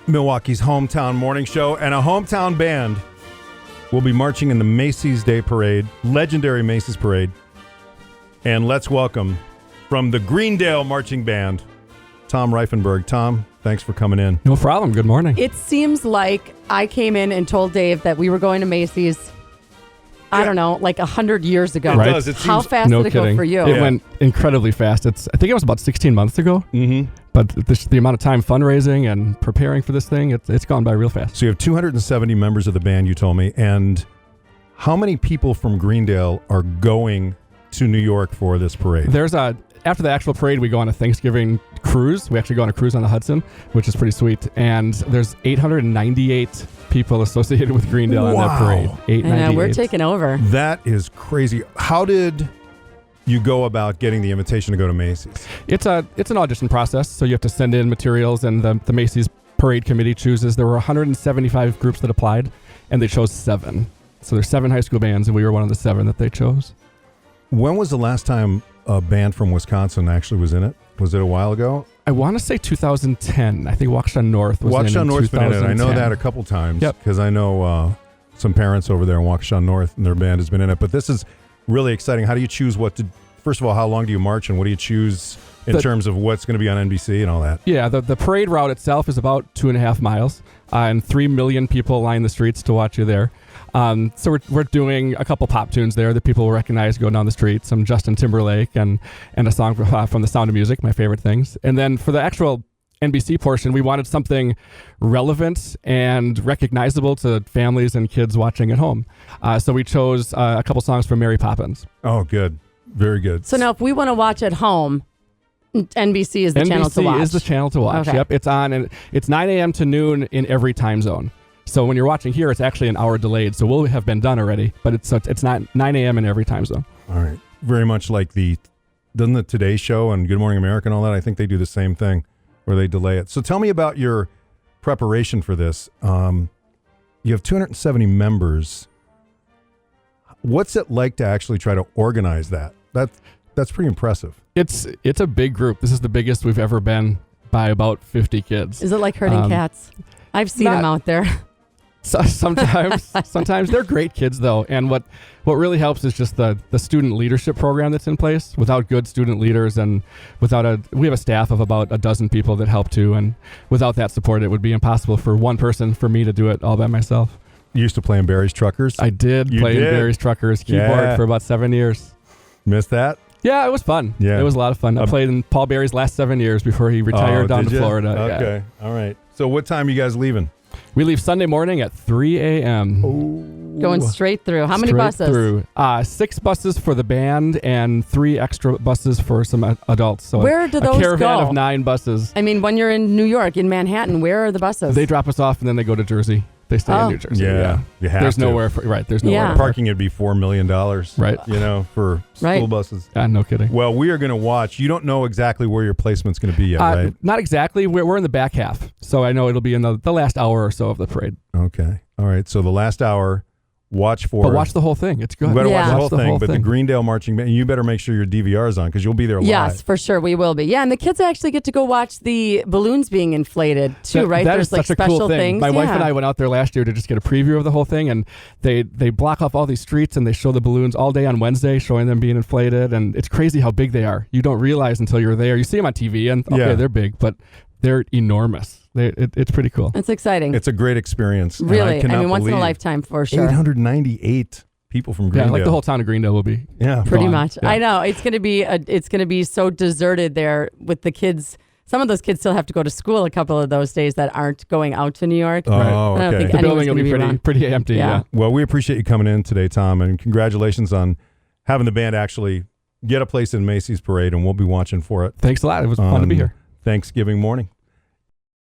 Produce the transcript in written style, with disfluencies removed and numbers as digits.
Milwaukee's hometown morning show, and a hometown band will be marching in the Macy's Day Parade, legendary Macy's Parade. And let's welcome from the Greendale Marching Band, Tom Reifenberg. Tom, thanks for coming in. No problem. Good morning. It seems like I came in and told Dave that we were going to Macy's, I don't know, like 100 years ago. It Right. does. It How seems, fast No did it kidding. go for you? It went incredibly fast. I think it was about 16 months ago. Mm-hmm. But the amount of time fundraising and preparing for this thing, it's gone by real fast. So you have 270 members of the band, you told me. And how many people from Greendale are going to New York for this parade? After the actual parade, we go on a Thanksgiving cruise. We actually go on a cruise on the Hudson, which is pretty sweet. And there's 898 people associated with Greendale on that parade. 898. I know, we're taking over. That is crazy. How did you go about getting the invitation to go to Macy's? It's an audition process, so you have to send in materials, and the Macy's Parade Committee chooses. There were 175 groups that applied, and they chose 7. So there's 7 high school bands, and we were one of the 7 that they chose. When was the last time a band from Wisconsin actually was in it? Was it a while ago? I want to say 2010. I think Waukesha North was Waukesha in North's been in it. I know 2010. that a couple times Yep. because I know some parents over there in Waukesha North, and their band has been in it. But this is really exciting. How do you choose first of all, how long do you march, and what do you choose in terms of what's going to be on NBC and all that? Yeah, the parade route itself is about 2.5 miles, and 3 million people line the streets to watch you there. So we're doing a couple pop tunes there that people will recognize going down the street, some Justin Timberlake and a song from The Sound of Music, my favorite things. And then for the actual NBC portion, we wanted something relevant and recognizable to families and kids watching at home. So we chose a couple songs from Mary Poppins. Oh, good. Very good. So now if we want to watch at home, NBC is the channel to watch. NBC is the channel to watch. Okay. Yep, it's on, and it's 9 a.m. to noon in every time zone. So when you're watching here, it's actually an hour delayed. So we'll have been done already, but it's not 9 a.m. in every time zone. All right. Very much like doesn't the Today Show and Good Morning America and all that, I think they do the same thing where they delay it. So tell me about your preparation for this. You have 270 members. What's it like to actually try to organize that? That's pretty impressive. It's a big group. This is the biggest we've ever been by about 50 kids. Is it like herding cats? I've seen them out there. So sometimes they're great kids though, and what really helps is just the student leadership program that's in place. Without good student leaders and we have a staff of about a dozen people that help too, and without that support, it would be impossible for one person, for me to do it all by myself. You used to play in Barry's Truckers? I did play in Barry's Truckers keyboard for about 7 years. Missed that? Yeah, it was fun. Yeah. It was a lot of fun. I played in Paul Barry's last 7 years before he retired down to Florida. Okay. Yeah. All right. So what time are you guys leaving? We leave Sunday morning at 3 a.m. Going straight through. How many Straight buses? Through. 6 buses for the band and 3 extra buses for some adults. So Where do those a caravan go? of 9 buses. I mean, when you're in New York, in Manhattan, where are the buses? They drop us off and then they go to Jersey. They stay in New Jersey. Yeah. You have There's to. nowhere for There's nowhere. Yeah. to Parking would be $4 million. Right. For school buses. No kidding. Well, we are going to watch. You don't know exactly where your placement's going to be yet, right? Not exactly. We're in the back half, so I know it'll be in the last hour or so of the parade. Okay. All right. So the last hour, watch for. But watch the whole thing. It's good. You better Yeah. watch the whole thing. But the Greendale Marching Band, you better make sure your DVR is on because you'll be there live. Yes, for sure. We will be. Yeah, and the kids actually get to go watch the balloons being inflated too, right? That There's is like such a special cool thing. things. My wife Yeah. and I went out there last year to just get a preview of the whole thing, and they block off all these streets and they show the balloons all day on Wednesday, showing them being inflated, and it's crazy how big they are. You don't realize until you're there. You see them on TV, and they're big, but they're enormous. It's pretty cool. It's exciting. It's a great experience. Really, I mean, once in a lifetime for sure. 898 people from Greendale. Yeah, like the whole town of Greendale will be. Yeah, Pretty gone. much. Yeah. I know it's gonna be so deserted there with the kids. Some of those kids still have to go to school a couple of those days that aren't going out to New York. Oh, I don't okay. think The anyone's building will gonna be around. pretty empty. Yeah. Well, we appreciate you coming in today, Tom, and congratulations on having the band actually get a place in Macy's Parade, and we'll be watching for it Thanks a lot. It was fun to be here. Thanksgiving morning.